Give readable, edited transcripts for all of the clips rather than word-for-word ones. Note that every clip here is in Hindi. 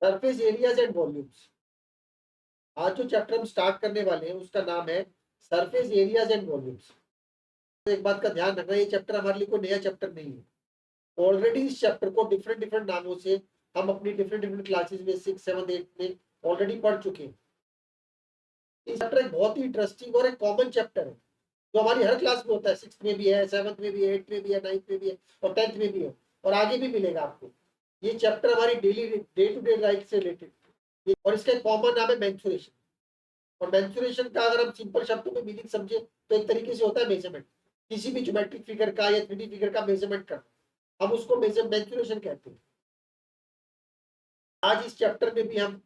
Surface areas and volumes. आज जो चैप्टर हम स्टार्ट करने वाले हैं उसका नाम है सरफेस एरियाज एंड वॉल्यूम्स। तो एक बात का ध्यान रखना, ये चैप्टर हमारे लिए कोई नया चैप्टर नहीं है। ऑलरेडी इस चैप्टर को डिफरेंट डिफरेंट नामों से हम अपनी डिफरेंट डिफरेंट क्लासेस में 6, 7, 8 में ऑलरेडी पढ़ चुके हैं। ये चैप्टर एक बहुत ही इंटरेस्टिंग और एक कॉमन चैप्टर है जो हमारी हर क्लास में होता है। 6th में भी है, 7th में भी है, 8th में भी है, 9th में भी है और 10th में भी है और आगे भी मिलेगा आपको। ये चैप्टर हमारी daily day to day life से रिलेटेड और इसका कॉमन नाम है मेंसुरेशन। और मेंसुरेशन का अगर हम सिंपल शब्दों में मीनिंग समझे तो एक तरीके से होता है मेजरमेंट। किसी भी ज्योमेट्रिक फिगर का या 3D फिगर का मेजरमेंट करना, हम उसको मेंसुरेशन कहते हैं। आज इस चैप्टर में भी हम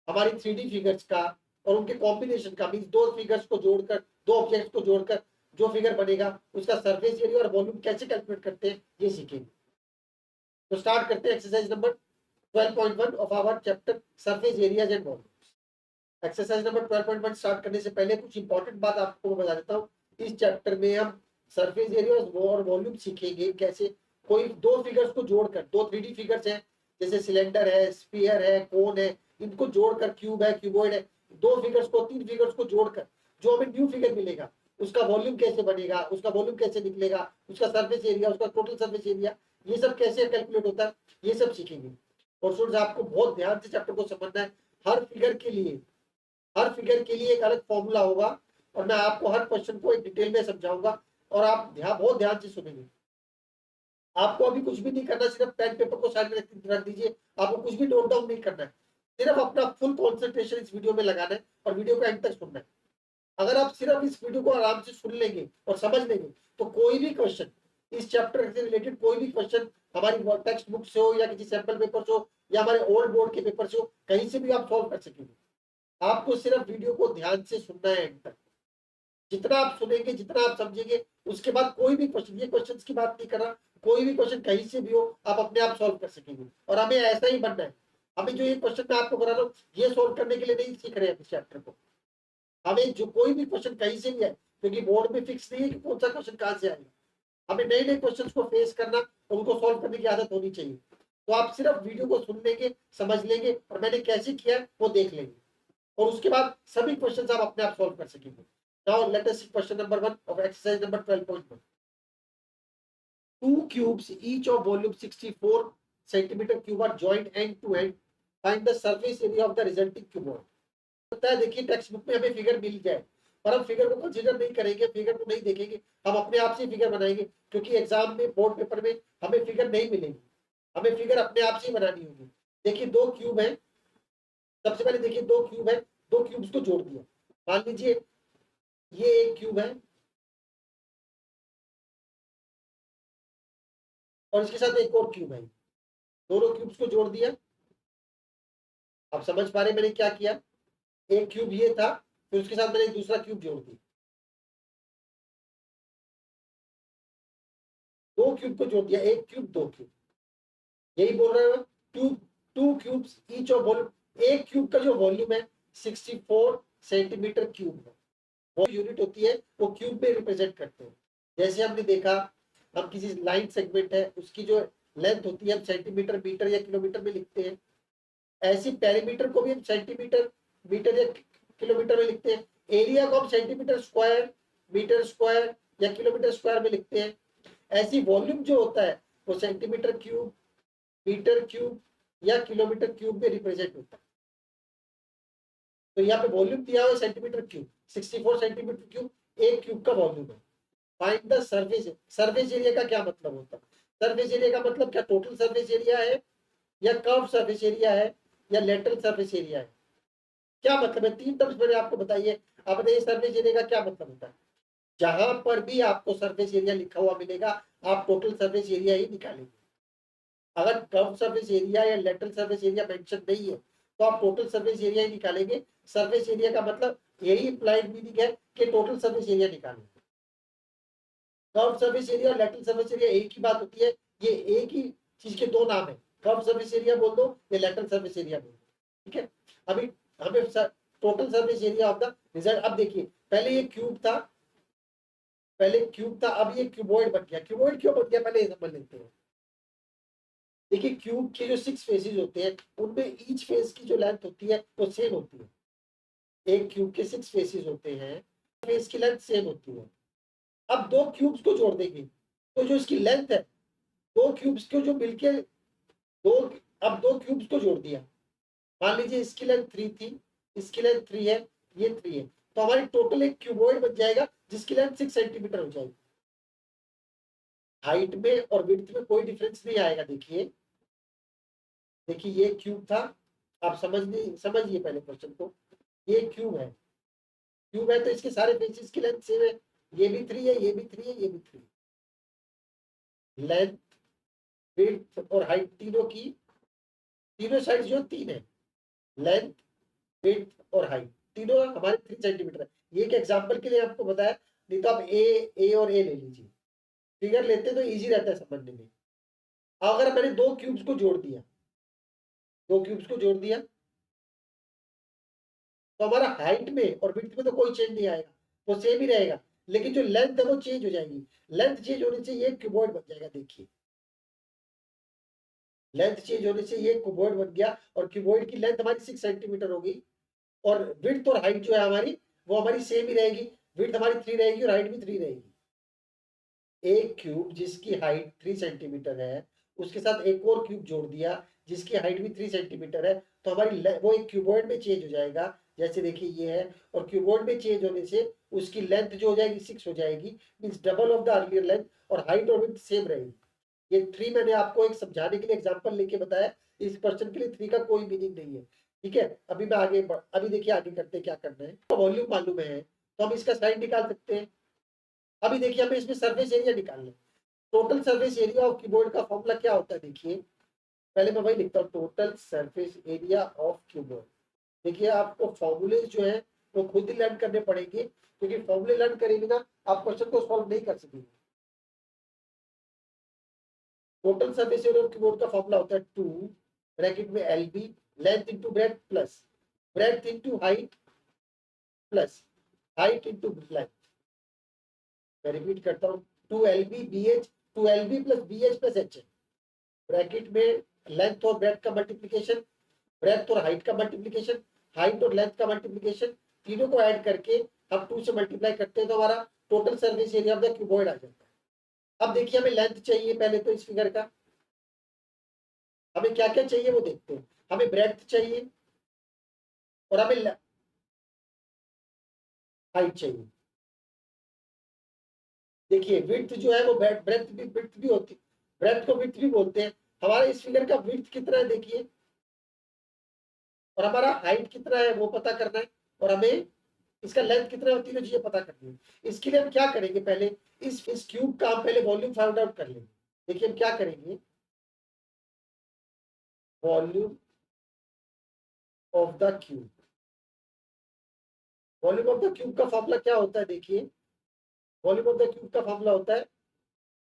हमारी 3D फिगर्स का और उनके कॉम्बिनेशन का, मींस दो फिगर्स को जोड़कर, दो ऑब्जेक्ट्स को जोड़कर जो फिगर बनेगा उसका सरफेस एरिया और वॉल्यूम कैसे कैलकुलेट करते हैं ये सीखेंगे। तो स्टार्ट करते हैं exercise number 12.1 of our chapter surface areas and volume. Exercise number 12.1 start करने से पहले कुछ इंपॉर्टेंट बात आपको बता देता हूँ। इस चैप्टर में हम सरफेस एरिया और वॉल्यूम सीखेंगे कैसे कोई दो फिगर्स को जोड़कर, दो 3D फिगर्स हैं जैसे सिलेंडर है, स्फीयर है, कोन है, इनको जोड़कर, क्यूब है, क्यूबॉइड है, दो फिगर्स को, तीन फिगर्स को जोड़कर जो हमें न्यू फिगर मिलेगा उसका वॉल्यूम कैसे बनेगा, उसका वॉल्यूम कैसे निकलेगा, उसका सरफेस एरिया, उसका टोटल सरफेस एरिया, ये सब कैसे कैलकुलेट होता है, ये सब सीखेंगे। और स्टूडेंट्स आपको बहुत ध्यान से चैप्टर को समझना है। हर फिगर के लिए, हर फिगर के लिए एक अलग फॉर्मूला होगा और मैं आपको हर क्वेश्चन को एक डिटेल में समझाऊंगा और आप बहुत ध्यान से सुनेंगे। आपको अभी कुछ भी नहीं करना, सिर्फ पेन पेपर को साइड में रख दीजिए। आपको कुछ भी नोट डाउन नहीं करना है, सिर्फ अपना फुल कॉन्सेंट्रेशन इस वीडियो में लगाना है और वीडियो को एंड तक सुनना है। अगर आप सिर्फ इस वीडियो को आराम से सुन लेंगे और समझ लेंगे तो कोई भी क्वेश्चन, इस चैप्टर से रिलेटेड कोई भी क्वेश्चन हमारी टेक्स्ट बुक से हो या किसी सैंपल पेपर से हो या हमारे ओल्ड बोर्ड के पेपर से हो, कहीं से भी आप सॉल्व कर सकेंगे। आपको सिर्फ वीडियो को ध्यान से सुनना है एंड तक। जितना आप सुनेंगे, जितना आप समझेंगे, उसके बाद कोई भी क्वेश्चन, ये क्वेश्चन की बात नहीं कर रहा, कोई भी क्वेश्चन कहीं से भी हो आप अपने आप सॉल्व कर सकेंगे। और हमें ऐसा ही बनना है। हमें जो ये क्वेश्चन मैं आपको करा रहा हूँ ये सॉल्व करने के लिए नहीं सीख रहे हैं इस चैप्टर को। हमें जो कोई भी क्वेश्चन कहीं से भी है, क्योंकि बोर्ड में फिक्स नहीं है कि कौन सा क्वेश्चन कहाँ से आएगा, हमें नए नए क्वेश्चन को फेस करना और उनको सॉल्व करने की आदत होनी चाहिए। तो आप सिर्फ वीडियो को सुन लेंगे, समझ लेंगे और मैंने कैसे किया है वो देख लेंगे और उसके बाद सभी क्वेश्चंस आप अपने आप सॉल्व कर सकेंगे। Now let us see question number 1 of exercise number 12.1। Two cubes each of volume 64 centimeter cube are joined end to end. Find the surface area of the resulting cuboid. होता है, देखिए टेक्स्ट बुक में हमें फिगर मिल जाए पर हम फिगर को कंसीडर नहीं करेंगे, फिगर को नहीं देखेंगे, हम अपने आप से फिगर बनाएंगे क्योंकि एग्जाम में, बोर्ड पेपर में हमें फिगर नहीं मिलेगी, हमें फिगर अपने आप से ही बनानी होगी। देखिए दो क्यूब है, सबसे पहले देखिए दो क्यूब है, दो क्यूब्स को जोड़ दिया। मान लीजिए ये एक क्यूब है और इसके साथ एक और क्यूब है, दोनों क्यूब्स को जोड़ दिया। आप समझ पा रहे मैंने क्या किया? एक क्यूब ये था, फिर उसके साथ मैंने एक दूसरा क्यूब जोड़ दिया, दो क्यूब को जोड़ दिया, एक क्यूब दो क्यूब, यही बोल रहे हैं। Two two cubes each of volume, एक क्यूब का जो वॉल्यूम है 64 सेंटीमीटर क्यूब है। वो यूनिट होती है, वो क्यूब में रिप्रेजेंट करते हैं। जैसे हमने देखा, हम किसी लाइन सेगमेंट है उसकी जो लेंथ होती है हम सेंटीमीटर, मीटर या किलोमीटर में लिखते हैं। ऐसी पेरीमीटर को भी हम सेंटीमीटर, मीटर या किलोमीटर में लिखते हैं। एरिया को हम सेंटीमीटर स्क्वायर, मीटर स्क्वायर या किलोमीटर स्क्वायर में लिखते हैं। ऐसी वॉल्यूम जो होता है वो सेंटीमीटर क्यूब, मीटर क्यूब या किलोमीटर क्यूब में रिप्रेजेंट होता है। तो यहाँ पे वॉल्यूम दिया हुआ है सेंटीमीटर क्यूब, 64 सेंटीमीटर क्यूब एक क्यूब का वॉल्यूम है। Find the surface, surface area का क्या मतलब होता है? सरफेस एरिया का मतलब क्या टोटल सरफेस एरिया है या कर्व सरफेस एरिया है या लेटरल सरफेस एरिया है? क्या मतलब है? तीन टर्म्स मैंने आपको बताइए। आप बताइए सरफेस एरिया का क्या मतलब होता है? जहां पर भी आपको सरफेस एरिया लिखा हुआ मिलेगा आप टोटल सरफेस एरिया ही निकालेंगे। अगर कर्व सरफेस एरिया या लेटरल सरफेस एरिया मेंशन नहीं है तो आप टोटल सरफेस एरिया ही निकालेंगे। सरफेस एरिया का मतलब यही इंप्लाइड मीनिंग है कि टोटल सरफेस एरिया निकालेंगे। कर्व सरफेस एरिया और लेटरल सरफेस एरिया एक ही बात होती है, ये एक ही चीज के दो नाम है। कर्व सरफेस एरिया बोल दो या लेटरल सरफेस एरिया बोल दो, ठीक है। अभी हमें total surface area of the result, अब देखिए पहले ये क्यूब था, पहले क्यूब था, अब ये क्यूबॉइड बन गया। क्यूबॉइड क्यों बन गया पहले ये समझ लेते हैं। देखिए क्यूब के जो 6 फेसेस होते हैं उनमें ईच फेस की जो लेंथ होती है वो सेम होती है। एक क्यूब के 6 फेसेस होते हैं, फेस की लेंथ सेम होती है। अब दो क्यूब्स को जोड़ देंगे तो जो इसकी लेंथ है, दो क्यूब्स को जो मिलके दो, अब दो क्यूब्स को जोड़ दिया, मान लीजिए इसकी लेंथ 3 थी, इसकी लेंथ 3 है, ये 3 है, तो हमारी टोटल एक क्यूबॉइड बन जाएगा जिसकी लेंथ 6 सेंटीमीटर हो जाएगी। हाइट में और विड्थ में कोई डिफरेंस नहीं आएगा। देखिए देखिए ये क्यूब था, आप समझिए पहले क्वेश्चन को। ये क्यूब है तो इसके सारे फेसेस की लेंथ सेम है, ये भी 3 है, ये भी 3 है, ये भी 3 है। लेंथ, विड्थ और हाइट तीनों की, तीनों साइड जो 3 है, लेंथ, विड्थ और हाइट तीनों हमारे 3 सेंटीमीटर है। ये एक एग्जांपल के लिए आपको बताया, नहीं तो आप ए और ए ले लीजिए, फिगर लेते तो इजी रहता है समझने में। अगर मैंने दो क्यूब्स को जोड़ दिया, दो क्यूब्स को जोड़ दिया तो हमारा हाइट में और विड्थ में तो कोई चेंज नहीं आएगा, वो सेम ही रहेगा, लेकिन जो लेंथ है वो चेंज हो जाएगी। लेंथ चेंज होने से ये क्यूबॉइड बन जाएगा। देखिए लेंथ चेंज होने से ये क्यूबॉइड बन गया और क्यूबॉइड की लेंथ हमारी 6 सेंटीमीटर होगी और विड्थ और हाइट जो है हमारी वो हमारी सेम ही रहेगी। विड्थ हमारी 3 रहेगी और हाइट भी 3 रहेगी। एक क्यूब जिसकी हाइट 3 सेंटीमीटर है, उसके साथ एक और क्यूब जोड़ दिया जिसकी हाइट भी 3 सेंटीमीटर है, तो हमारी वो एक क्यूबॉइड में चेंज हो जाएगा। जैसे देखिए ये है, और क्यूबॉइड में चेंज होने से उसकी लेंथ जो हो जाएगी 6 हो जाएगी, means double of the earlier length, और हाइट और विड्थ सेम रहेगी। ये 3 मैंने आपको एक समझाने के लिए एग्जांपल लेके बताया। इस क्वेश्चन के लिए 3 का कोई मीनिंग नहीं है। ठीक है, अभी मैं अभी देखिए आगे करते हैं क्या करना है। वॉल्यूम मालूम है तो हम इसका साइन निकाल सकते हैं। अभी देखिए हमें इसमें सरफेस एरिया निकालना है। Total surface area of keyboard का फॉर्मूला क्या होता है? देखिए पहले मैं वही लिखता हूँ, total surface area of keyboard. देखिए आपको फॉर्मूले जो है वो खुद ही लर्न करने पड़ेंगे, क्योंकि फॉर्मूले लर्न करेंगे ना आप क्वेश्चन को सॉल्व नहीं कर सकेंगे। Total surface area of keyboard का फॉर्मूला होता है 2 ब्रैकेट में LB, length into breadth plus breadth into height plus height into length. मैं रिपीट करता हूँ, 2LB BH, 2LB plus BH plus HH, bracket में लेंथ और ब्रेथ का मल्टीप्लीकेशन, ब्रेथ और हाइट का मल्टीप्लीकेशन, हाइट और लेंथ का मल्टीप्लीकेशन, तीनों को ऐड करके हम 2 से मल्टीप्लाई करते हैं तो हमारा total surface area of the cuboid आ जाता है। अब देखिए हमें लेंथ चाहिए पहले तो इस फिगर का, हमें क्या क्या चाहिए वो देखते हैं। हमें ब्रेथ चाहिए और हमें हाइट चाहिए। देखिए विड्थ जो है वो ब्रेथ भी होती है, ब्रेथ को विड्थ भी बोलते हैं। हमारे इस फिगर का विड्थ कितना है देखिए, और हमारा हाइट कितना है वो पता करना है, और हमें इसका लेंथ कितना है, तीनों चीजें पता करनी है। इसके लिए हम क्या करेंगे, पहले इस क्यूब का हम पहले वॉल्यूम फाइंड आउट कर लेंगे। देखिए हम क्या करेंगे, volume of the cube, volume of the cube का फॉर्मूला क्या होता है? देखिए वॉल्यूम ऑफ द क्यूब का फॉर्मूला होता है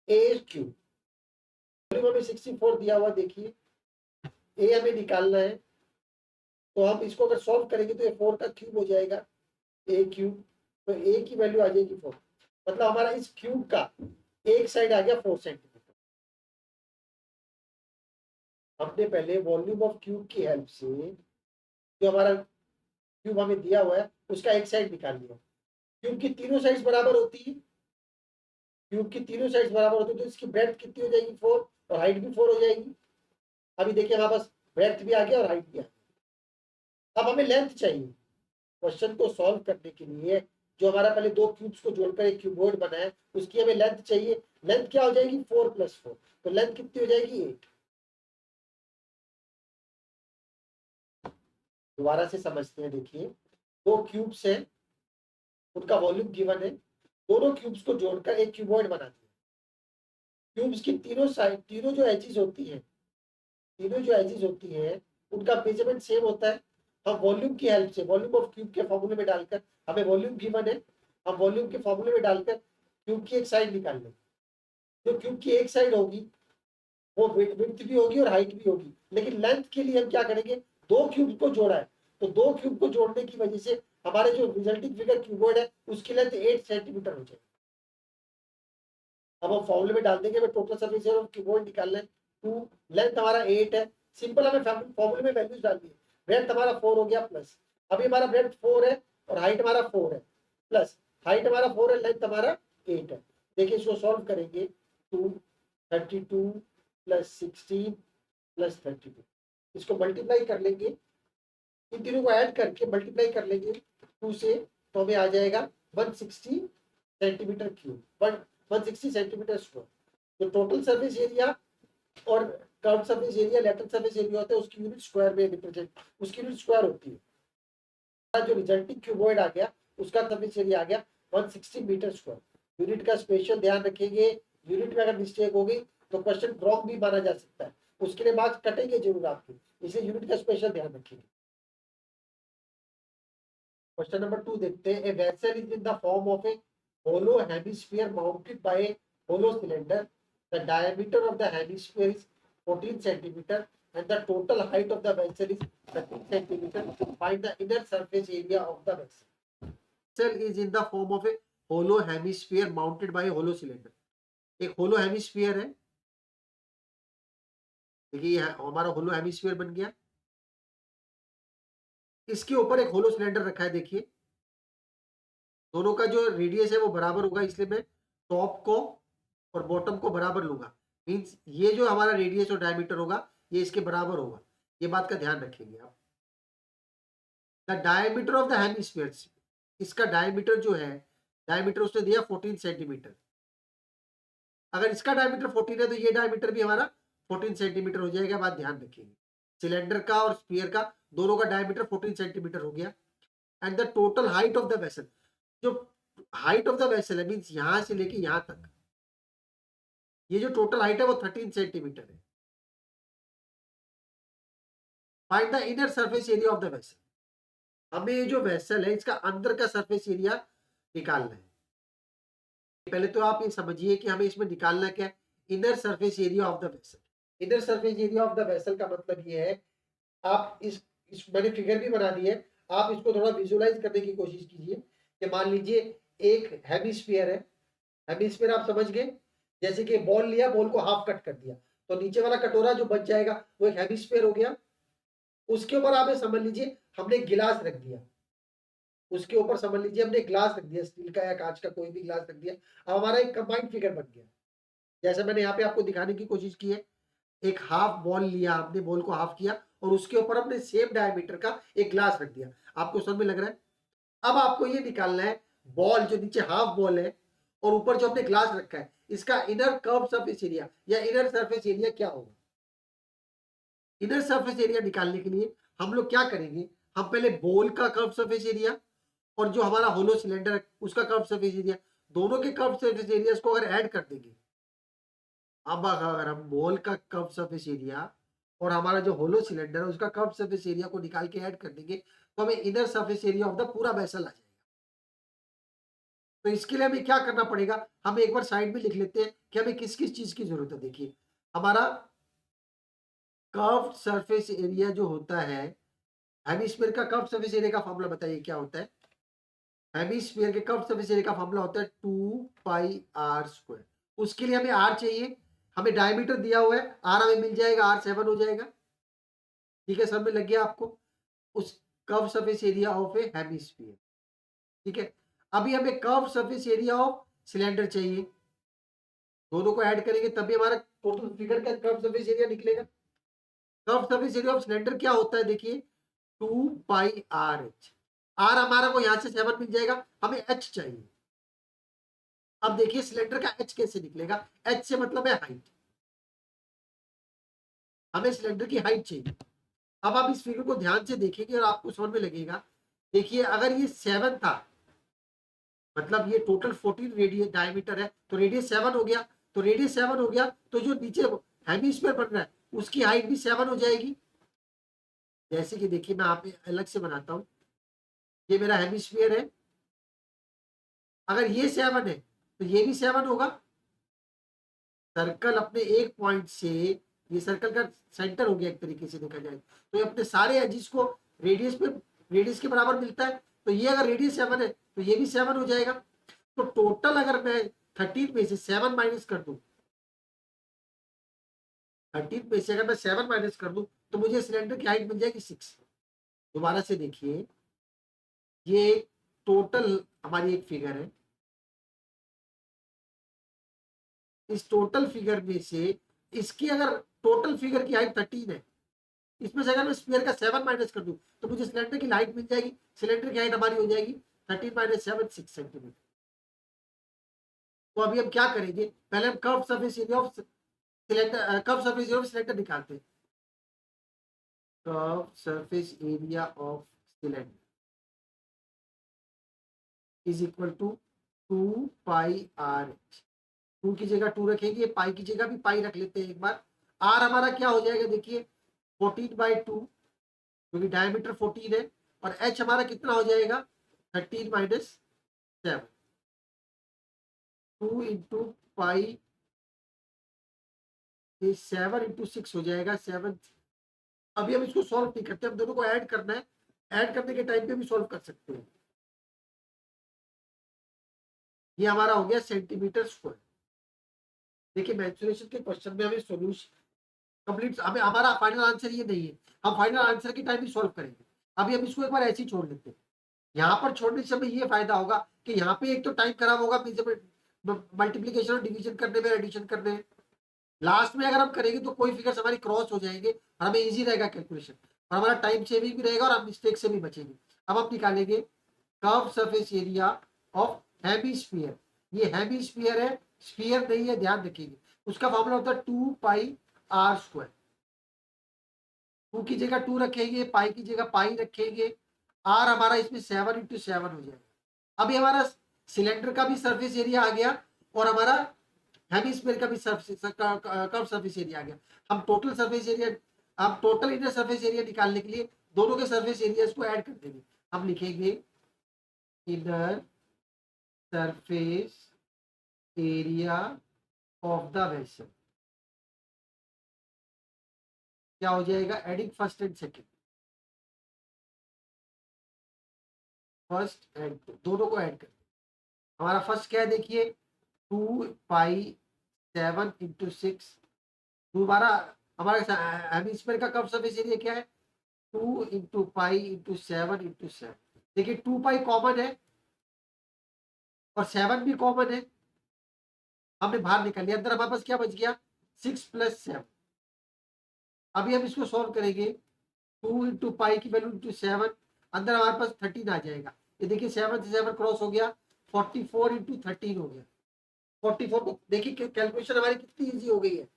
ए क्यूब। वॉल्यूम हमें 64 दिया हुआ, देखिए ए हमें निकालना है, तो हम इसको अगर सॉल्व करेंगे तो ये 4 का क्यूब हो जाएगा, ए क्यूब। तो ए की वैल्यू आ जाएगी 4, मतलब हमारा इस क्यूब का एक साइड आ गया 4 सेंटीमीटर। हमने पहले वॉल्यूम ऑफ क्यूब की हेल्प से जो हमारा क्यूब हमें दिया हुआ है उसका एक साइड निकाल लिया। क्यूब की तीनों साइड्स बराबर होती है, क्यूब की तीनों साइड्स बराबर होती है, तो इसकी ब्रेड्थ कितनी हो जाएगी 4, और हाइट भी 4 हो जाएगी। अभी देखिए हमारे पास ब्रेड्थ भी आ गया और हाइट भी आ गया। अब हमें लेंथ चाहिए। क्वेश्चन को सॉल्व करने के लिए जो हमारा पहले दो क्यूब्स को जोड़कर एक क्यूबॉइड बना है उसकी हमें लेंथ चाहिए। लेंथ क्या हो जाएगी 4 + 4, तो लेंथ कितनी हो जाएगी 8। दोबारा से समझते हैं, देखिए दो क्यूब्स हैं, उनका वॉल्यूम गिवन है, दोनों क्यूब्स को जोड़कर एक क्यूबॉइड बना दिया। क्यूब्स की तीनों साइड, तीनों जो एजेस होती है, तीनों जो एजेस होती है उनका मेजरमेंट सेम होता है। हम वॉल्यूम की हेल्प से, वॉल्यूम ऑफ क्यूब के फॉर्मूले में डालकर, हमें वॉल्यूम गिवन है, हम वॉल्यूम के फॉर्मूले में डालकर क्यूब की एक साइड निकाल लेंगे। जो क्यूब की एक साइड होगी वो विड्थ भी होगी और हाइट भी होगी, लेकिन लेंथ के लिए हम क्या करेंगे, दो क्यूब को जोड़ा है, तो दो क्यूब को जोड़ने की वजह से हमारे जो रिजल्टिंग फिगर क्यूबॉइड है उसकी लेंथ 8 सेंटीमीटर हो जाएगी। अब हम फॉर्मूले में डाल देंगे, total surface area of cuboid निकालना है, 2, लेंथ हमारा 8 है। सिंपल हमें फॉर्मूले में वैल्यूज डालनी है। ब्रेड्थ हमारा 4 हो गया प्लस, अभी हमारा ब्रेड्थ 4 है और हाइट हमारा 4 है प्लस, हाइट हमारा 4 है, लेंथ हमारा 8 है। देखिए इसको सॉल्व करेंगे, 2 32 प्लस 16 प्लस 32, इसको मल्टीप्लाई कर लेंगे, इन तीनों को ऐड करके मल्टीप्लाई कर लेंगे 2 से, तो हमें आ जाएगा 160 सेंटीमीटर क्यूब, 160 सेंटीमीटर स्क्वायर। तो टोटल सर्फेस एरिया और curve surface area, lateral surface area होता है, उसकी यूनिट स्क्वायर में रिप्रेजेंट, उसकी यूनिट स्क्वायर होती है। जो रिजल्टिंग क्यूबॉइड आ गया उसका सर्फेस एरिया आ गया 160 मीटर स्क्वायर। यूनिट का स्पेशल ध्यान रखेंगे, यूनिट में अगर मिस्टेक हो गई तो क्वेश्चन रॉन्ग भी माना जा सकता है, उसके लिए मार्क्स कटेंगे जरूर आपके, इसलिए यूनिट का स्पेशल ध्यान रखेंगे। क्वेश्चन नंबर 2 देखते हैं। A vessel is in the form of a hollow hemisphere mounted by a hollow cylinder. The diameter of the hemisphere is 14 centimeter and the total height of the vessel is 13 centimeter. Find the inner surface area of the vessel. Vessel is in the form of a hollow hemisphere mounted by a hollow cylinder. एक hollow hemisphere है, देखिए हमारा hollow hemisphere बन गया, इसके ऊपर एक hollow cylinder रखा है। देखिए दोनों का जो रेडियस है वो बराबर होगा, इसलिए मैं टॉप को और बॉटम को बराबर लूंगा। मींस ये जो हमारा रेडियस और डायमीटर होगा ये इसके बराबर होगा, ये बात का ध्यान रखेंगे आप। The diameter of the hemisphere, इसका डायमीटर जो है, डायमीटर उसने दिया 14 सेंटीमीटर। अगर इसका डायमीटर 14 है तो ये डायमीटर भी हमारा 14 सेंटीमीटर हो जाएगा, बात ध्यान रखेंगे। सिलेंडर का और स्फीयर का दोनों का डायमीटर 14 सेंटीमीटर हो गया। And the total height of the vessel, जो हाइट ऑफ द वेसल है मींस यहां से लेके यहां तक, ये जो टोटल हाइट है वो 13 सेंटीमीटर है। Find the inner surface area of the vessel, हमें ये जो वेसल है इसका अंदर का सरफेस एरिया निकालना है। पहले तो आप ये समझिए कि हमें इसमें निकालना क्या है, inner surface area of the vessel. Inner surface area of the vessel का मतलब ये है, आप इस मैंने फिगर भी बना दी है, आप इसको थोड़ा विजुअलाइज करने की कोशिश कीजिए कि मान लीजिए एक हेमिस्फीयर है, हेमिस्फीयर आप समझ गए, जैसे कि बॉल लिया, बॉल को हाफ कट कर दिया, तो नीचे वाला कटोरा जो बच जाएगा वो एक हेमिस्फीयर हो गया। उसके ऊपर आप समझ लीजिए हमने गिलास रख दिया, उसके ऊपर समझ लीजिए हमने ग्लास रख दिया, स्टील का या कांच का कोई भी ग्लास रख दिया। अब हमारा एक कंबाइंड फिगर बन गया, जैसे मैंने यहाँ पे आपको दिखाने की कोशिश की है। एक हाफ बॉल लिया हमने, बॉल को हाफ किया और उसके ऊपर हमने सेम डायमीटर का एक ग्लास रख दिया। आपको समझ में लग रहा है? अब आपको ये निकालना है, बॉल जो नीचे हाफ बॉल है और ऊपर जो हमने ग्लास रखा है, इसका इनर कर्व सरफेस एरिया या इनर सरफेस एरिया क्या होगा। इनर सरफेस एरिया निकालने के लिए हम लोग क्या करेंगे, हम पहले बॉल का कर्व सरफेस एरिया और जो हमारा होलो सिलेंडर है उसका कर्व सरफेस एरिया, दोनों के कर्व सरफेस एरिया को अगर ऐड कर देंगे, अब अगर हम बॉल का कर्व सरफेस एरिया और हमारा जो होलो सिलेंडर है उसका कर्व सरफेस एरिया को निकाल के ऐड कर देंगे, तो हमें inner surface area of the पूरा वेसल आ जाएगा। तो इसके लिए हमें क्या करना पड़ेगा, हम एक बार साइड में लिख लेते हैं कि हमें किस किस चीज की जरूरत है। देखिए हमारा कर्व सरफेस एरिया जो होता है, हेमिस्फीयर का कर्व सरफेस एरिया का फॉर्मूला बताइए क्या होता है। हेमिस्फीयर के कर्व सरफेस एरिया का फॉर्मूला होता है 2 पाई आर स्क्वायर। उसके लिए हमें आर चाहिए, हमें डायमीटर दिया हुआ है, आर हमें मिल जाएगा, आर 7 हो जाएगा। ठीक है, सब में लग गया आपको। उस curve surface area of A hemisphere, ठीक है। अभी हमें curve surface area of cylinder चाहिए, दोनों को ऐड करेंगे तभी हमारा टोटल फिगर का कर्व सरफेस एरिया निकलेगा। Curve surface area of cylinder क्या होता है, देखिए 2 पाई आर एच। आर हमारा को यहां से 7 मिल जाएगा, हमें एच चाहिए। अब देखिए सिलेंडर का एच कैसे निकलेगा, एच से मतलब है हाइट, हमें सिलेंडर की हाइट चाहिए। अब आप इस फिगर को ध्यान से देखेंगे और आपको समझ में लगेगा। देखिए अगर ये 7 था, मतलब ये टोटल 14 रेडियस डायमीटर है, तो रेडियस 7 हो गया, तो रेडियस 7 हो गया तो जो नीचे हेमिस्फीयर बन रहा है उसकी हाइट भी 7 हो जाएगी। जैसे कि देखिए मैं आप अलग से बनाता हूं, ये मेरा हेमिस्फीयर है, अगर ये 7 है तो ये भी 7 होगा। सर्कल अपने एक पॉइंट से, ये सर्कल का सेंटर हो गया एक तरीके से देखा जाए, तो ये अपने सारे एजिस को रेडियस के बराबर मिलता है। तो ये अगर रेडियस 7 है तो ये भी 7 हो जाएगा। तो टोटल अगर मैं 13 में से 7 माइनस कर दूं, 13 में से अगर मैं 7 माइनस कर दूं तो मुझे सिलेंडर की हाइट मिल जाएगी 6। दोबारा से देखिए, ये टोटल हमारी एक फिगर है। इस टोटल फिगर में से इसकी अगर टोटल फिगर की हाइट 13 है, इसमें से अगर मैं स्क्वायर का 7 माइनस कर दूं तो मुझे सिलेंडर की हाइट मिल जाएगी। सिलेंडर की हाइट हमारी हो जाएगी 13 माइनस 7 6 सेंटीमीटर। तो अभी हम क्या करेंगे, पहले हम curve surface area of cylinder, curve surface area of cylinder निकालते हैं। Curve surface area of cylinder is equal to 2 pi r h. 2 की जगह 2 रखेंगे, पाई की जगह भी पाई रख लेते हैं एक बार। आर हमारा क्या हो जाएगा, देखिए 14/2, क्योंकि डायमीटर 14 है। और एच हमारा कितना हो जाएगा, 13 माइनस 7। 2 इंटू पाई 7 इंटू 6 हो जाएगा 7। अभी हम इसको सॉल्व नहीं करते, हम दोनों को ऐड करना है। ऐड करने के टाइम पे भी सॉल्व कर सकते हैं। ये हमारा हो गया सेंटीमीटर स्क्वायर। देखिए मेंसुरेशन के क्वेश्चन में हमें सॉल्यूशन कंप्लीट, हमें हमारा फाइनल आंसर ये नहीं है, हम फाइनल आंसर के टाइम भी सॉल्व करेंगे। अभी हम इसको एक बार ऐसे ही छोड़ देते हैं। यहाँ पर छोड़ने से हमें ये फायदा होगा कि यहाँ पे एक तो टाइम खराब होगा मल्टीप्लीकेशन और डिवीजन करने में, एडिशन करने में। लास्ट में अगर हम करेंगे तो कोई फिगर्स हमारी क्रॉस हो जाएंगे और हमें इजी रहेगा कैलकुलेशन, और हमारा टाइम सेविंग भी रहेगा और हम मिस्टेक से भी बचेंगे। अब हम निकालेंगे curve surface area of hemisphere. ये हेमिस्फीयर है, स्फीयर नहीं है, ध्यान रखिएगा। उसका फॉर्मूला होता है 2 पाई आर स्क्वायर। 2 की जगह 2 रखेंगे, पाई की जगह पाई रखेंगे। आर हमारा इसमें 7 इंटू 7 हो जाएगा। अभी हमारा सिलेंडर का भी सरफेस एरिया आ गया और हमारा हेमिस्फीयर का भी कर्व सरफेस एरिया आ गया। हम टोटल सरफेस एरिया, हम टोटल इनर सरफेस एरिया निकालने के लिए दोनों के सरफेस एरिया को ऐड कर देंगे। हम लिखेंगे inner surface area of the vessel. क्या हो जाएगा, adding first and second, first and दोनों को ऐड कर। हमारा फर्स्ट क्या है, देखिए 2 पाई 7 इंटू 6। दोबारा हमारा हेमिस्फीयर का कर्व सरफेस एरिया क्या है, 2 इंटू पाई इंटू 7 इंटू 7। देखिए 2 पाई कॉमन है और 7 भी कॉमन है, हमने बाहर निकाल लिया। अंदर हमारे पास क्या बच गया, 6 प्लस 7। अभी हम इसको सॉल्व करेंगे, 2 इंटू पाई की वैल्यू इंटू 7, अंदर हमारे पास 13 आ जाएगा। ये देखिए 7 से 7 क्रॉस हो गया, 44 इंटू 13 हो गया। 44 को देखिए कैलकुलेशन हमारी कितनी इजी हो गई है।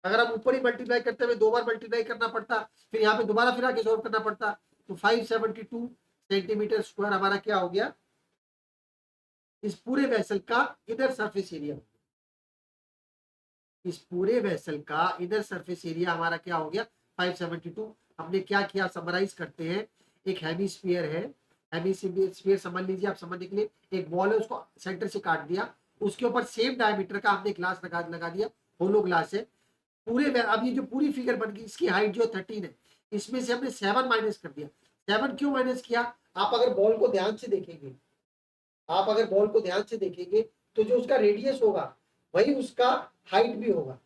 अगर हम ऊपर ही मल्टीप्लाई करते हुए 2 बार मल्टीप्लाई करना पड़ता, फिर यहाँ पे दोबारा फिर आके सॉल्व करना पड़ता, तो 572 सेंटीमीटर स्क्वायर हमारा क्या हो गया, इस पूरे वेसल का इनर सरफेस एरिया। इस पूरे वेसल का इनर सरफेस एरिया हमारा क्या हो गया, 572। हमने क्या किया, समराइज करते हैं। एक हेमिस्फीयर है, हेमिस्फीयर समझ लीजिए आप, समझने के लिए एक बॉल है, उसको सेंटर से काट दिया, उसके ऊपर सेम डायमीटर का हमने ग्लास लगा दिया, होलो ग्लास है पूरे। अब ये जो पूरी फिगर बन गई, इसकी हाइट जो 13 है, इसमें से हमने 7 माइनस कर दिया। 7 क्यों माइनस किया, आप अगर बॉल को ध्यान से देखेंगे, आप अगर बॉल को ध्यान से देखेंगे तो जो उसका रेडियस होगा वही उसका हाइट भी होगा।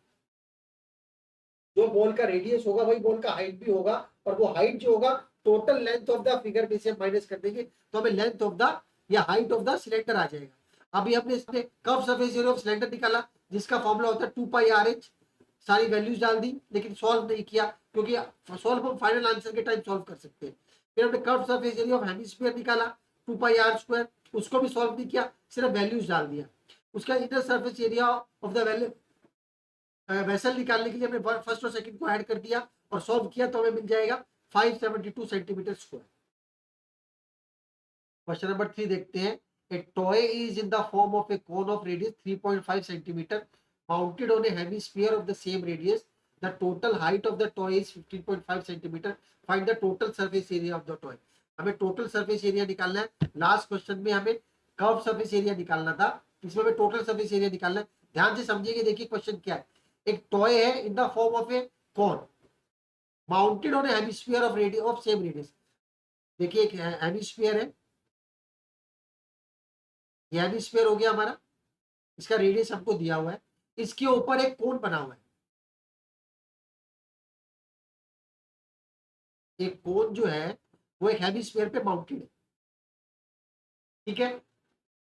जो बॉल का रेडियस होगा वही बॉल का हाइट भी होगा, और वो हाइट जो होगा total length of the figure में से माइनस कर देंगे तो हमें लेंथ ऑफ द या हाइट ऑफ द सिलेंडर आ जाएगा। अभी हमने इसमें curve surface area of cylinder निकाला, जिसका फॉर्मूला होता है 2 पाई आर एच। सारी वैल्यूज डाल दी, लेकिन सॉल्व नहीं किया, क्योंकि सॉल्व हम फाइनल आंसर के टाइम सॉल्व कर सकते हैं। फिर हमने curve surface area of hemisphere निकाला 2 पाई आर स्क्वायर, उसको भी सॉल्व नहीं किया, सिर्फ वैल्यूज डाल दिया। उसका inner surface area of the value vessel निकालने के लिए हमने फर्स्ट और सेकंड को ऐड कर दिया और सॉल्व किया, तो हमें मिल जाएगा 572 सेंटीमीटर स्क्वायर। क्वेश्चन नंबर 3 देखते हैं। ए toy is in the form of A cone of radius 3.5 centimetre mounted on a hemisphere of the same radius. The total height of the toy is 15.5 centimeter. Find the total surface area of the toy. हमें टोटल सरफेस एरिया निकालना है। लास्ट क्वेश्चन में हमें कर्व सरफेस एरिया निकालना था, इसमें हमें टोटल सरफेस एरिया निकालना है। ध्यान से समझिएगा, देखिए क्वेश्चन क्या है। एक टॉय है इन the form of A cone mounted on A hemisphere of radius of same radius. देखिए एक हेमिस्फीयर है, ये हेमिस्फीयर हो गया हमारा, इसका रेडियस हमको दिया हुआ है, इसके ऊपर एक कोन बना हुआ है। एक कोन जो है वो एक हेमिस्फीयर पे माउंटेड है, ठीक है।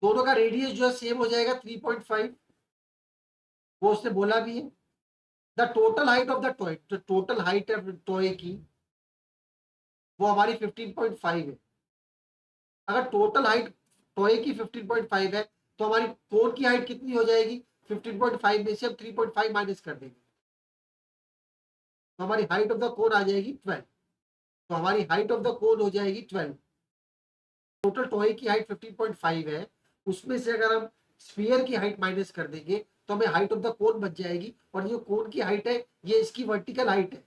दोनों का रेडियस जो है सेम हो जाएगा 3.5, वो उसने बोला भी है। The total height of the toy, जो टोटल हाइट है टॉय की वो हमारी 15.5 है। अगर टोटल हाइट टॉय की 15.5 है तो हमारी कोन की हाइट कितनी हो जाएगी? 15.5 में से हम 3.5 माइनस कर देंगे तो हमारी हाइट ऑफ द कोन आ जाएगी 12। तो हमारी हाइट ऑफ द कोन हो जाएगी 12। टोटल टॉय की हाइट 15.5 है, उसमें से अगर हम स्फीयर की हाइट माइनस कर देंगे तो हमें हाइट ऑफ द कोन बच जाएगी। और जो कोन की हाइट है ये इसकी वर्टिकल हाइट है,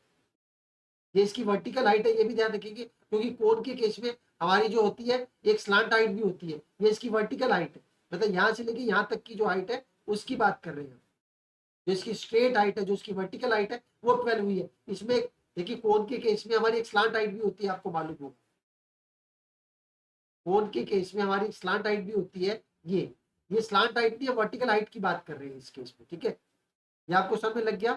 ये इसकी वर्टिकल हाइट है, ये भी ध्यान रखेंगे क्योंकि कोन के केस में हमारी जो होती है एक स्लांट हाइट भी होती है, ये इसकी वर्टिकल हाइट है, मतलब यहाँ से लेके यहाँ तक की जो हाइट है उसकी बात कर रहे हैं। जो इसकी स्ट्रेट हाइट है, जो इसकी वर्टिकल हाइट है वो 12 हुई है। इसमें देखिए कोन के केस में हमारी एक स्लांट हाइट भी होती है, आपको मालूम होगा। कोन के केस में हमारी स्लांट हाइट भी होती है, ये स्लांट हाइट नहीं है, वर्टिकल हाइट की बात कर रहे हैं इस केस में, ठीक है। ये आपको समझ में लग गया।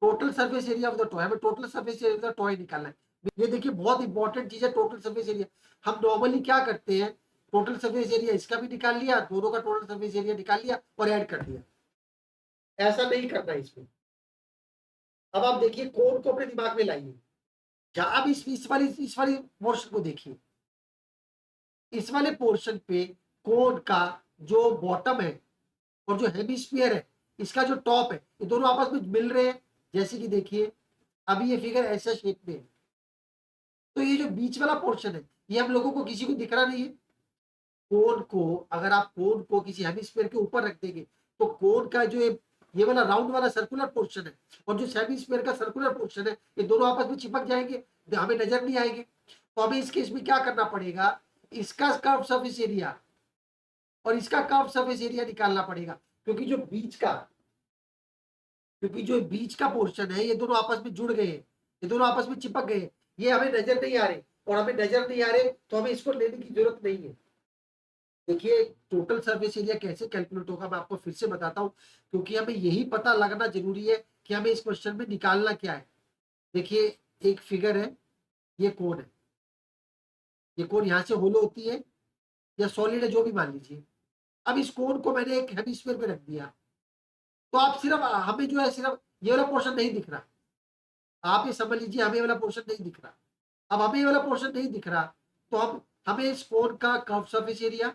Total surface area of the toy, हमें total surface area of the toy निकालना है। ये देखिए बहुत इंपॉर्टेंट चीज है टोटल सर्फेस एरिया। हम नॉर्मली क्या करते हैं, टोटल सर्फेस एरिया इसका भी निकाल लिया, दोनों का टोटल सर्फेस एरिया निकाल लिया और ऐड कर दिया। ऐसा नहीं करना है इसमें। अब आप देखिए कोड को अपने दिमाग में लाइए, जहां आप इस वाली पोर्शन को देखिए, इस वाले पोर्शन पे कोड का जो बॉटम है और जो हेमिस्फीयर है, इसका जो टॉप है, ये दोनों आपस में मिल रहे हैं। जैसे कि देखिए अभी ये फिगर ऐसा शेप में है, तो ये जो बीच वाला पोर्शन है ये हम लोगों को किसी को दिख रहा नहीं है। कोन को अगर आप कोन को किसी हेमिस्फीयर के ऊपर रख देंगे तो कोन का जो ये वाला राउंड वाला सर्कुलर पोर्शन है और जो हेमिस्फीयर का सर्कुलर पोर्शन है, ये दोनों आपस में चिपक जाएंगे, हमें नजर नहीं आएंगे। तो हमें इस केस में क्या करना पड़ेगा, इसका कर्व सरफेस एरिया और इसका कर्व सरफेस एरिया निकालना पड़ेगा, क्योंकि जो बीच का पोर्शन है ये दोनों आपस में जुड़ गए हैं, ये दोनों आपस में चिपक गए हैं, ये हमें नजर नहीं आ रहे। और हमें नजर नहीं आ रहे तो हमें इसको लेने की जरूरत नहीं है। देखिए टोटल सरफेस एरिया कैसे कैलकुलेट होगा मैं आपको फिर से बताता हूँ, क्योंकि हमें यही पता लगना जरूरी है कि हमें इस क्वेश्चन में निकालना क्या है। देखिए एक फिगर है, ये कोन है, ये कोन यहाँ से होलो होती है या सॉलिड है जो भी मान लीजिए। अब इस कोन को मैंने एक हेमिस्फीयर पे रख दिया, तो आप सिर्फ हमें जो है सिर्फ ये वाला पोर्शन नहीं दिख रहा, आप ये समझ लीजिए हमें वाला पोर्शन नहीं दिख रहा। अब हमें ये वाला पोर्शन नहीं दिख रहा तो हम हमें इस कोन का कर्व सरफेस एरिया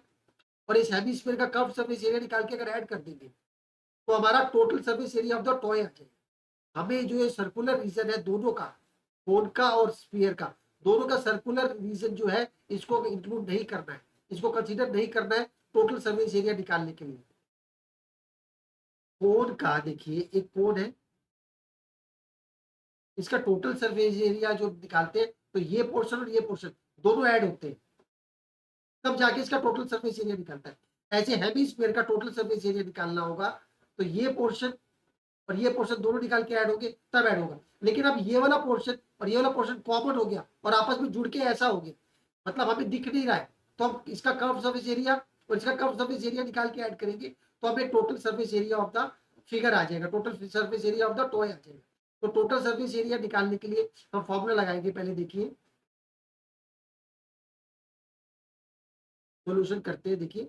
और इस हेमिस्फीयर का कर्व सरफेस एरिया निकाल के अगर ऐड कर देंगे तो हमारा total surface area of the toy आ जाएगा। हमें जो ये सर्कुलर रीजन है दोनों का, कोन का और स्फीयर का, दोनों का सर्कुलर रीजन जो है इसको इंक्लूड नहीं करना है, इसको कंसीडर नहीं करना है टोटल सरफेस एरिया निकालने के लिए। कोन का देखिए एक कोन है, इसका टोटल सरफेस एरिया जो निकालते हैं तो ये पोर्शन और ये पोर्शन दोनों ऐड होते हैं, तब जाके इसका टोटल सरफेस एरिया निकलता है। ऐसे हेमिस्फीयर का टोटल सरफेस एरिया निकालना होगा तो ये पोर्शन और ये पोर्शन दोनों निकाल के ऐड होंगे तब ऐड होगा। लेकिन अब ये वाला पोर्शन और ये वाला पोर्शन कॉमन हो गया और आपस में जुड़ के ऐसा हो गया, मतलब हमें दिख नहीं रहा है, तो हम इसका कर्व सरफेस एरिया और इसका कर्व सरफेस एरिया निकाल के ऐड करेंगे तो हमें total surface area of the figure आ जाएगा, total surface area of the toy आ जाएगा। तो टोटल सरफेस एरिया निकालने के लिए हम फॉर्मूला लगाएंगे। पहले देखिए सोल्यूशन करते हैं। देखिए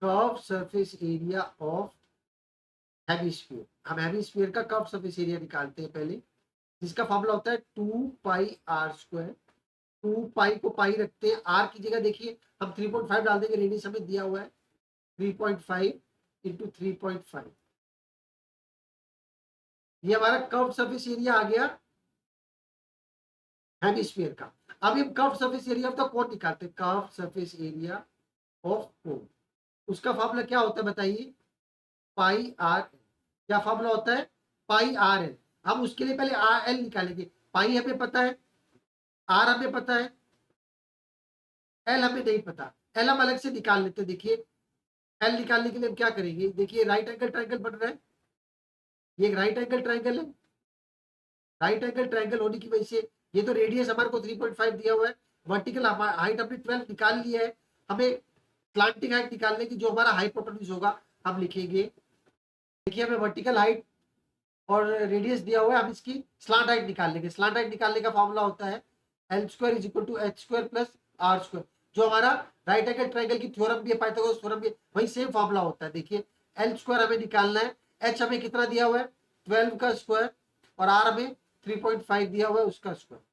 curve surface area of hemisphere, हम हेमिस्फीयर का कर्व सरफेस एरिया निकालते हैं पहले, जिसका फॉर्मूला होता है 2 पाई r²। 2 पाई को पाई रखते हैं, आर की जगह देखिए हम 3.5 डाल देंगे, रेडियस हमें दिया हुआ है 3.5 इंटू 3.5, ये हमारा कर्व सरफेस एरिया आ गया हेमिस्फीयर का। अब हम curve surface area of the कोन निकालते हैं, curve surface area of cone, उसका फॉर्मूला क्या होता है बताइए, पाई आर। क्या फॉर्मूला होता है, पाई आर एल। हम उसके लिए पहले आर एल निकालेंगे, पाई हमें पता है, आर हमें पता है, एल हमें नहीं पता, एल हम अलग से निकाल लेते हैं। देखिए एल निकालने के लिए हम क्या करेंगे, देखिए राइट एंगल ट्राइंगल बन रहा है, ये एक राइट एंगल ट्राइंगल है, राइट एंगल ट्राइंगल होने की वजह से ये तो रेडियस हमारे को 3.5 दिया हुआ है, वर्टिकल हाइट हमने 12 निकाल लिया है, हमें स्लांटिंग हाइट निकालने की जो हमारा हाइपोटेन्यूज होगा हम लिखेंगे। देखिए हमें वर्टिकल हाइट और रेडियस दिया हुआ है, हम इसकी स्लांट हाइट निकाल लेंगे। स्लांट हाइट निकालने का फॉर्मूला होता है l square is equal to h square plus r square. जो हमारा राइट एंगल ट्रायंगल की थ्योरम भी है, पाइथागोरस थ्योरम भी है, वही सेम फॉर्मूला होता है। देखिए एल स्क्वायर हमें निकालना है, एच हमें कितना दिया हुआ है 12 का स्क्वायर, और आर हमें 3.5 दिया हुआ है उसका स्क्वायर।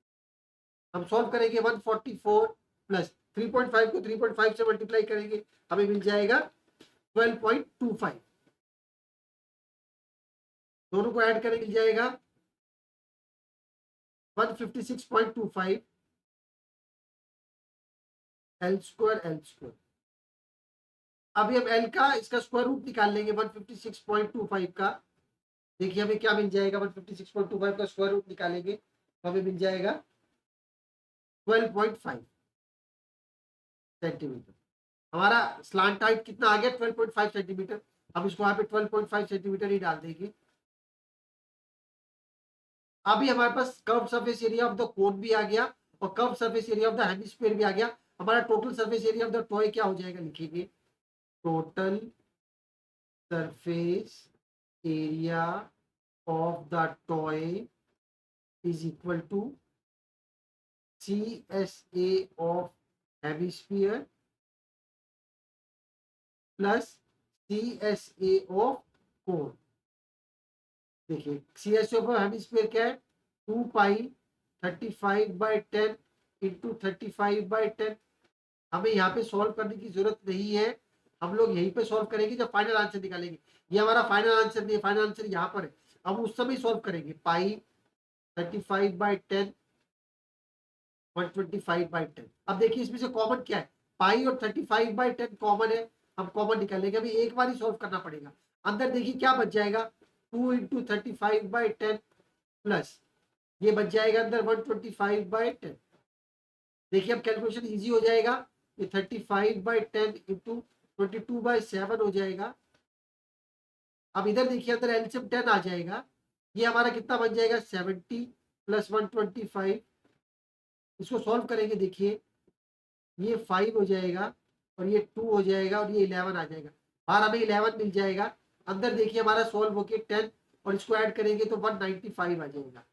हम सॉल्व करेंगे 144 प्लस 3.5 को 3.5 से मल्टीप्लाई करेंगे, हमें मिल जाएगा 12.25। दोनों को ऐड करेंगे मिल जाएगा 156.25 एल स्क्वायर एल स्क्वायर। अभी हम एल का इसका स्क्वायर रूट निकाल लेंगे 156.25 का। देखिए हमें क्या मिल जाएगा, 156.25 का स्क्वायर रूट निकालेंगे तो हमें मिल जाएगा 12.5 सेंटीमीटर। हमारा स्लांट हाइट कितना आ गया 12.5 सेंटीमीटर। हम इसको यहाँ पे 12.5 सेंटीमीटर ही डाल देंगे। अभी हमारे पास curve surface area of the cone भी आ गया और curve surface area of the hemisphere भी आ गया। हमारा total surface area of the toy क्या हो जाएगा, लिखेंगे total surface area of the toy is equal to CSA of hemisphere plus CSA of cone। देखिए CSA of hemisphere क्या है 2 पाई 35/10 इंटू 35/10। हमें यहाँ पे सॉल्व करने की जरूरत नहीं है, हम लोग यहीं पे सॉल्व करेंगे जब फाइनल आंसर निकालेंगे। ये हमारा फाइनल आंसर नहीं है, फाइनल आंसर यहाँ पर है, हम उस समय सॉल्व करेंगे। पाई 35/10 125/10। अब देखिए इसमें से कॉमन क्या है, पाई और 35/10 कॉमन है, हम कॉमन निकाल लेंगे। अभी एक बार ही सॉल्व करना पड़ेगा। अंदर देखिए क्या बच जाएगा 2 इंटू 35/10 प्लस ये बच जाएगा अंदर 125/10। देखिए अब कैलकुलेशन इजी हो जाएगा, ये 35/10 इंटू 22/7 हो जाएगा। अब इधर देखिए अंदर एलसीएम 10 आ जाएगा, ये हमारा कितना बन जाएगा 70 प्लस 125। इसको सॉल्व करेंगे, देखिए ये 5 हो जाएगा और ये 2 हो जाएगा और ये 11 आ जाएगा। बाहर हमें 11 मिल जाएगा। अंदर देखिए हमारा सॉल्व होके 10 और इसको ऐड करेंगे तो 195 आ जाएगा।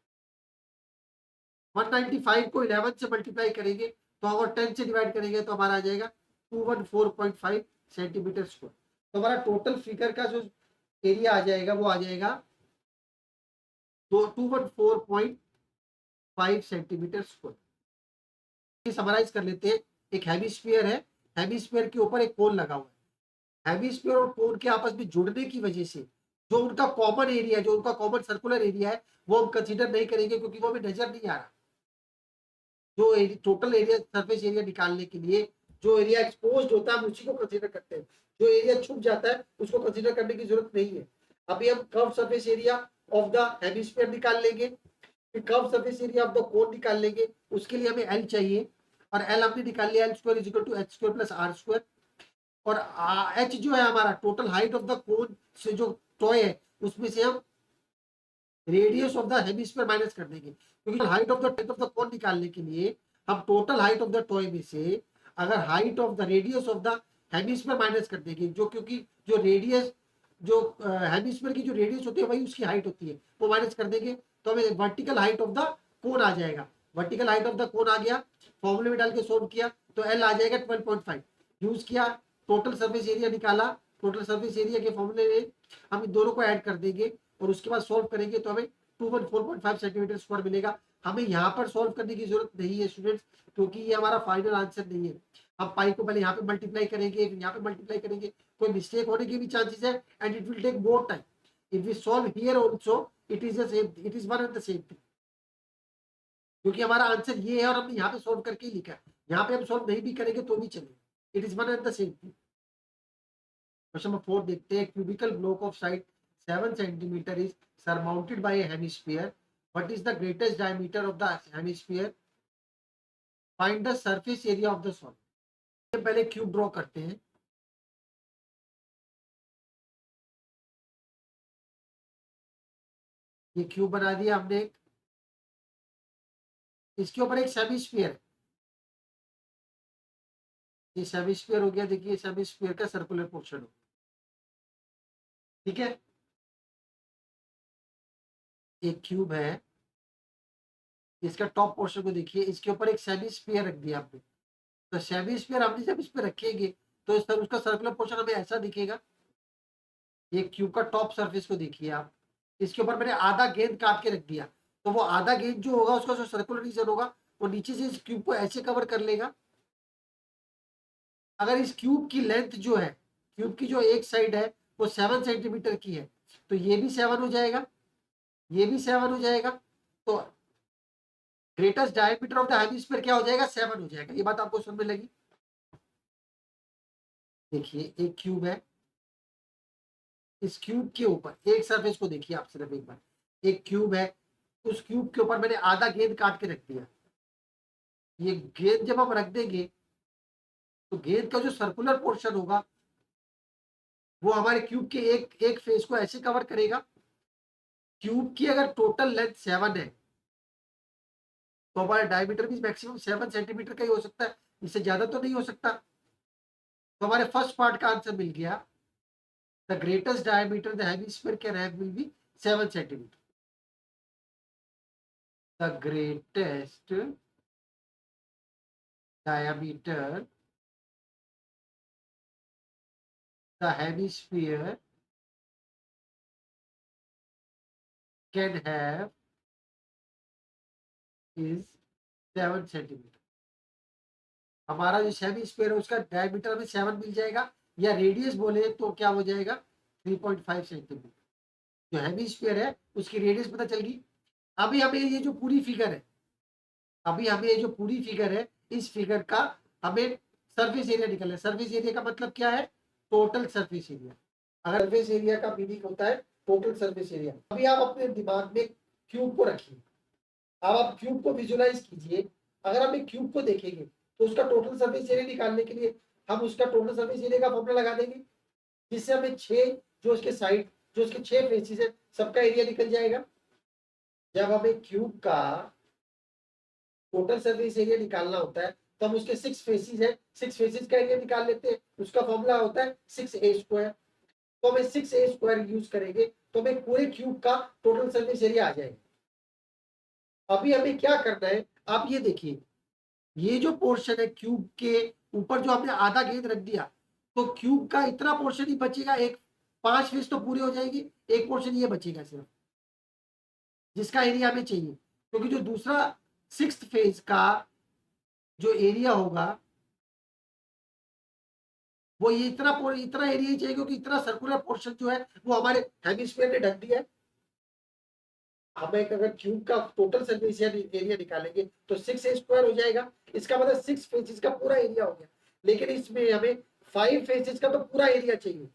195 को 11 से मल्टीप्लाई करेंगे तो अगर 10 से डिवाइड करेंगे तो हमारा आ जाएगा 214.5 सेंटीमीटर स्क्वायर। तो हमारा टोटल फिगर का जो एरिया आ जाएगा वो आ जाएगा 214.5 सेंटीमीटर स्क्वायर। समराइज कर लेते हैं, एक हेमिस्फीयर है, हेमिस्फीयर के ऊपर एक कोन लगा हुआ है। हेमिस्फीयर और कोन के आपस में जुड़ने की वजह से जो उनका कॉमन एरिया, जो उनका कॉमन सर्कुलर एरिया है वो हम कंसीडर नहीं करेंगे क्योंकि वो हमें नजर नहीं आ रहा। जो टोटल एरिया सरफेस एरिया निकालने के लिए जो एरिया एक्सपोज होता है हम उसी को कंसीडर करते हैं, जो एरिया छुप जाता है उसको कंसीडर करने की जरूरत नहीं है। अभी हम curve surface area of the hemisphere निकाल लेंगे, फिर curve surface area of the कोन निकाल लेंगे। उसके लिए हमें एल चाहिए और एल हमने निकाल लिया, l square is equal to h square plus r square. और एच जो है हमारा total height of the cone से जो टॉय है उसमें से हम radius of the hemisphere minus कर देंगे, क्योंकि हाइट ऑफ द कोन निकालने के लिए हम total height of the toy में से अगर height of the radius of the hemisphere minus कर देंगे, जो क्योंकि जो रेडियस जो हेमिस्फीयर की जो रेडियस होती है वही उसकी हाइट होती है, वो माइनस कर देंगे तो हमें vertical height of the cone आ जाएगा। Vertical height of the cone आ गया, फॉर्मूले में डाल के सोल्व किया तो एल आ जाएगा 12.5। यूज किया, टोटल सर्फेस एरिया निकाला, टोटल सर्फेस एरिया के फॉर्मूले में हम इन दोनों को ऐड कर देंगे और उसके बाद सॉल्व करेंगे तो हमें 214.5 सेंटीमीटर स्क्वायर मिलेगा। हमें यहाँ पर सॉल्व करने की जरूरत नहीं है स्टूडेंट्स, क्योंकि ये हमारा फाइनल आंसर नहीं है। हम पाई को पहले यहाँ पे मल्टीप्लाई करेंगे, फिर यहाँ पे मल्टीप्लाई करेंगे, कोई मिस्टेक होने की भी चांसेस है and it will take more time. If we solve here also it is the same, it is one and the same thing, क्योंकि हमारा आंसर ये है और हमने यहाँ पे सॉल्व करके ही लिखा है। यहाँ पे हम सॉल्व नहीं भी करेंगे तो भी चलेगा, it is one and the same thing. Question number 4 देखते हैं, cubical block of side 7 centimetre is surmounted by a hemisphere. What is the greatest diameter of the hemisphere? Find the surface area of the solid. पहले क्यूब ड्रॉ करते हैं। ये क्यूब बना दिया हमने, इसके ऊपर एक सेमीस्फीयर है, ये सेमीस्फीयर हो गया। देखिए सेमीस्फीयर का सर्कुलर पोर्शन हो, ठीक है। एक क्यूब है, इसका टॉप पोर्शन को देखिए, इसके ऊपर एक सेमी स्फीयर रख दिया आपने। तो सेमी स्फीयर हमने जब इस पे रखेंगे तो इस तरह उसका सर्कुलर पोर्शन हमें ऐसा दिखेगा। ये क्यूब का टॉप सरफेस को देखिए आप, इसके ऊपर मैंने आधा गेंद काट के रख दिया, तो वो आधा गेंद जो होगा उसका जो सर्कुलर रीजन होगा वो नीचे से इस क्यूब को ऐसे कवर कर लेगा। अगर इस क्यूब की लेंथ जो है, क्यूब की जो एक साइड है वो 7 सेंटीमीटर की है, तो ये भी 7 हो जाएगा, ये भी 7 हो जाएगा। तो greatest diameter of the hemisphere क्या हो जाएगा, 7 हो जाएगा। ये बात आपको समझ में लगी। देखिए एक क्यूब है, इस क्यूब के ऊपर एक सरफेस को देखिए आप सिर्फ एक बार, एक क्यूब है, उस क्यूब के ऊपर मैंने आधा गेंद काट के रख दिया। ये गेंद जब हम रख देंगे तो गेंद का जो सर्कुलर पोर्शन होगा वो हमारे क्यूब के एक एक फेस को ऐसे कवर करेगा। क्यूब की अगर टोटल लेंथ 7 है तो हमारा डायमीटर भी मैक्सिमम 7 सेंटीमीटर का ही हो सकता है, इससे ज्यादा तो नहीं हो सकता। तो हमारे फर्स्ट पार्ट का आंसर मिल गया, the greatest diameter the hemisphere can have will be 7 centimetre. The greatest diameter the hemisphere can have is 7 centimetre. हमारा जो हेमिस्फीयर है उसका डायमीटर में 7 मिल जाएगा, या रेडियस बोले तो क्या हो जाएगा 3.5 सेंटीमीटर। जो हेमिस्फीयर है उसकी रेडियस पता चल गई। अभी हमें ये जो पूरी फिगर है, अभी हमें ये जो पूरी फिगर है, इस फिगर का हमें सरफेस एरिया निकलना है। सरफेस एरिया का मतलब क्या है, टोटल सरफेस एरिया। अगर सरफेस एरिया का मीनिंग होता है टोटल सरफेस एरिया। अभी आप अपने दिमाग में क्यूब को रखिए, अब आप क्यूब को विजुलाइज कीजिए। अगर हम एक क्यूब को देखेंगे तो उसका टोटल सरफेस एरिया निकालने के लिए हम उसका टोटल सरफेस एरिया का फॉर्मूला लगा देंगे, जिससे हमें 6 जो उसके साइड जो उसके 6 फेसेस है सबका एरिया निकल जाएगा। जब हमें क्यूब का टोटल सरफेस एरिया निकालना होता है तो हम उसके 6 फेसेस है, 6 फेसेस का एरिया निकाल लेते हैं। उसका फॉर्मूला होता है 6a²। तो हमें 6a² यूज करेंगे तो हमें पूरे क्यूब का टोटल सरफेस एरिया आ जाएगा। अभी हमें क्या करना है, आप ये देखिए, ये जो पोर्शन है क्यूब के ऊपर जो हमने आधा गेंद रख दिया, तो क्यूब का इतना पोर्शन ही बचेगा, एक 5 फेस तो पूरी हो जाएगी, एक पोर्शन ये बचेगा सिर्फ, जिसका एरिया हमें चाहिए। क्योंकि जो दूसरा 6th फेज का जो एरिया होगा वो ये इतना एरिया ही चाहिए, क्योंकि इतना सर्कुलर पोर्शन जो है वो हमारे हेमिस्फीयर ने ढक दिया है। हम एक अगर क्यूब का टोटल सरफेस एरिया निकालेंगे तो 6a² हो जाएगा। इसका मतलब 6 फेसेस का पूरा एरिया हो गया। लेकिन इसमें हमें 5 फेसेस का तो पूरा एरिया चाहिए,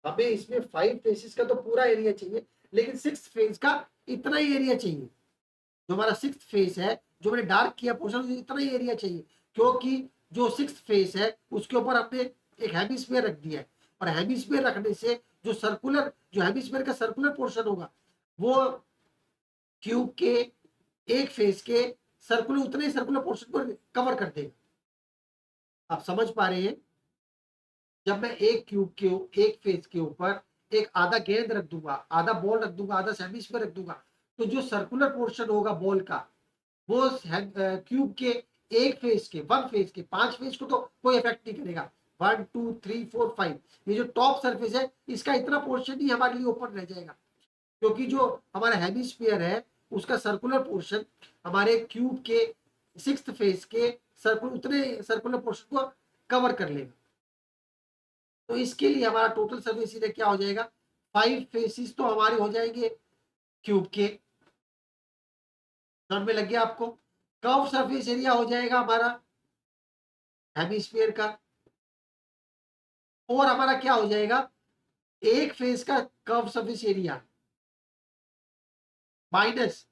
हमें इसमें 5 फेसेस का तो पूरा एरिया चाहिए, लेकिन 6 फेज का इतना ही एरिया चाहिए। जो हमारा 6th फेस है, जो मैंने डार्क किया पोर्शन, इतना ही एरिया चाहिए, क्योंकि जो 6th फेस है उसके ऊपर हमने एक हेमिस्फीयर रख दिया है। और हेमिस्फीयर रखने से जो हेमिस्फीयर का सर्कुलर पोर्शन होगा वो क्यूब के एक फेस के सर्कुलर उतने सर्कुलर पोर्शन को कवर कर देगा। आप समझ पा रहे हैं, जब मैं एक क्यूब के एक फेस के ऊपर एक आधा गेंद रख दूंगा, आधा बॉल रख दूंगा, आधा हेमिस्फीयर रख दूंगा, तो जो सर्कुलर पोर्शन होगा बॉल का वो क्यूब के एक फेस के 1 फेस के 5 फेस को तो कोई इफेक्ट नहीं करेगा। 1 2 3 4 5 ये जो टॉप सरफेस है इसका इतना पोर्शन ही हमारे लिए ओपन रह जाएगा, क्योंकि जो हमारा हेमिस्फीयर है उसका सर्कुलर पोर्शन हमारे क्यूब के 6th फेस के उतने सर्कुलर पोर्शन को कवर कर लेगा। तो इसके लिए हमारा टोटल सरफेस एरिया क्या हो जाएगा, 5 फेसिस तो हमारे हो जाएंगे क्यूब के। समझ में लग गया आपको। कर्व सरफेस एरिया हो जाएगा हमारा हेमिस्फीयर का, और हमारा क्या हो जाएगा, एक फेस का curve surface area minus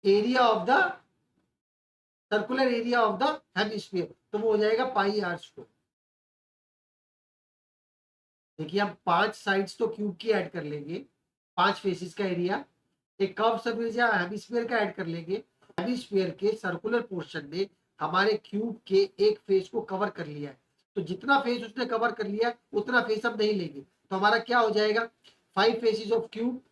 area of the circular area of the hemisphere, तो वो हो जाएगा πr²। देखिए हम 5 साइड्स तो क्यूब की ऐड कर लेंगे, 5 फेसेस का एरिया, एक कर्व सरफेस या हेमिस्फीयर का ऐड कर लेंगे। हेमिस्फीयर के सर्कुलर पोर्शन ने हमारे क्यूब के एक फेस को कवर कर लिया है, तो जितना फेस उसने कवर कर लिया है उतना फेस हम नहीं लेंगे। तो हमारा क्या हो जाएगा, 5 faces of cube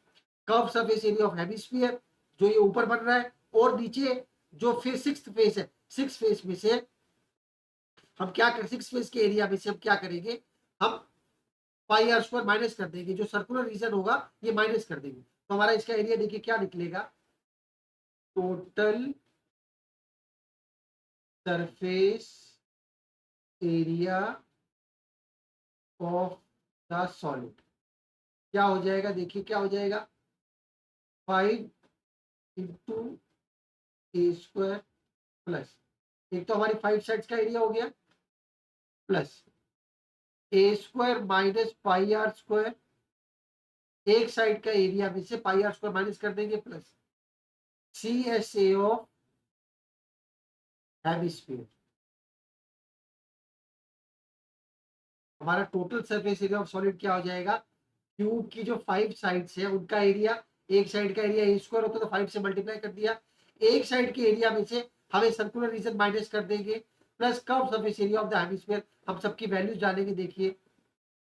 curve surface area of hemisphere जो ये ऊपर बन रहा है, और नीचे जो फिर सिक्स्थ फेस है, सिक्स फेस में से हम क्या कर, सिक्स फेस के एरिया में से हम क्या करेंगे, हम पाई आर स्क्वायर माइनस कर देंगे, जो सर्कुलर रीजन होगा ये माइनस कर देंगे, तो हमारा इसका एरिया देखिए क्या निकलेगा, total surface area of the solid क्या हो जाएगा, देखिए क्या हो जाएगा, 5 इंटू ए स्क्वायर प्लस, एक तो हमारी 5 साइड्स का एरिया हो गया, plus a square minus pi r square, एक साइड का एरिया में से पाई आर स्क्वायर माइनस कर देंगे, plus C S A of hemisphere. हमारा total surface area of solid क्या हो जाएगा, क्यूब की जो 5 साइड्स है उनका एरिया, एक साइड का एरिया ए स्क्वायर होता है तो 5 से मल्टीप्लाई कर दिया, एक साइड के एरिया में से हमें सर्कुलर रीजन माइनस कर देंगे, plus curve surface area of the hemisphere, हम सबकी वैल्यूज डालेंगे, देखिए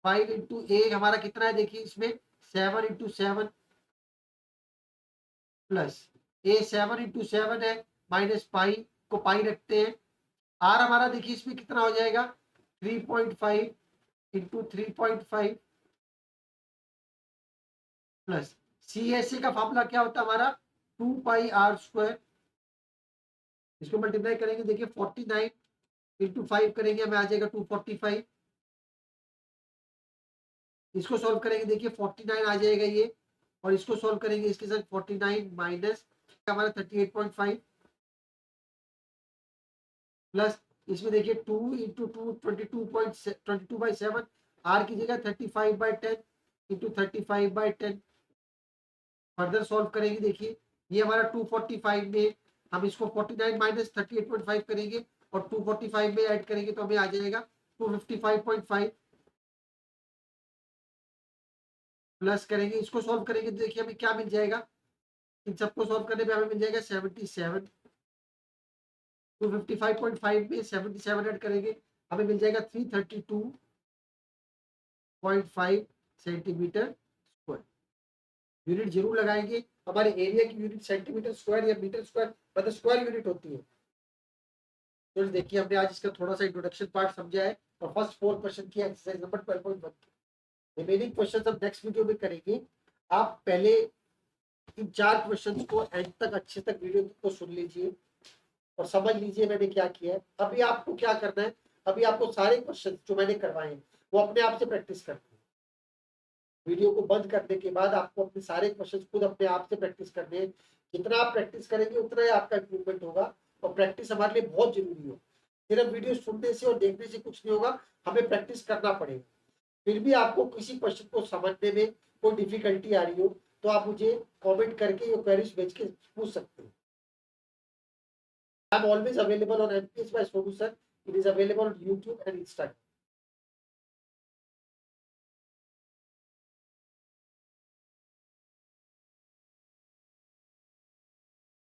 5 इंटू ए हमारा कितना है, देखिए इसमें 7 इंटू 7 प्लस ए 7 इंटू 7 है, माइनस पाई को पाई रखते हैं, आर हमारा देखिए इसमें कितना हो जाएगा, 3.5 into 3.5 plus C S a का फॉर्मूला क्या होता है हमारा, 2 पाई आर स्क्वायर, इसको मल्टीप्लाई करेंगे देखिए 49 इंटू 5 करेंगे हमें आ जाएगा 245, इसको सॉल्व करेंगे देखिए 49 आ जाएगा ये, और इसको सॉल्व करेंगे इसके साथ 49 माइनस हमारा 38.5 प्लस इसमें देखिए 2 इंटू 2 22/7, आर की जगह 35/10 इंटू 35/10, फर्दर सॉल्व करेंगे देखिए ये हमारा 245 में हम इसको 49 माइनस 38.5 करेंगे और 245 में ऐड करेंगे तो हमें आ जाएगा 255.5 प्लस करेंगे, इसको सॉल्व करेंगे तो देखिए हमें क्या मिल जाएगा, इन सबको सॉल्व करने पे हमें मिल जाएगा 77, 255.5 में 77 ऐड करेंगे हमें मिल जाएगा 332.5 सेंटीमीटर स्क्वायर। यूनिट जरूर लगाएंगे, हमारे एरिया की यूनिट सेंटीमीटर स्क्वायर या मीटर स्क्वायर मतलब स्क्वायर यूनिट होती है। तो देखिए हमने आज इसका थोड़ा सा इंट्रोडक्शन पार्ट समझा है और फर्स्ट 4 क्वेश्चन की एक्सरसाइज नंबर 12.1 रिमेनिंग क्वेश्चन हम नेक्स्ट वीडियो में करेंगे। आप पहले इन 4 क्वेश्चंस को एंड तक अच्छे तक वीडियो को सुन लीजिए और समझ लीजिए मैंने क्या किया है। अभी आपको क्या करना है, अभी आपको सारे क्वेश्चन जो मैंने करवाए हैं वो अपने आप से प्रैक्टिस करना है। वीडियो को बंद करने के बाद आपको अपने सारे क्वेश्चन खुद अपने आप से प्रैक्टिस करने हैं। जितना आप प्रैक्टिस करेंगे उतना ही आपका इंप्रूवमेंट होगा और प्रैक्टिस हमारे लिए बहुत जरूरी हो। सिर्फ वीडियो सुनने से और देखने से कुछ नहीं होगा, हमें प्रैक्टिस करना पड़ेगा। फिर भी आपको किसी क्वेश्चन को समझने में कोई डिफिकल्टी आ रही हो तो आप मुझे कमेंट करके या क्वेरीज भेज के पूछ सकते हैं। I am always available on MPS by Sodu sir. It is available on YouTube and Instagram.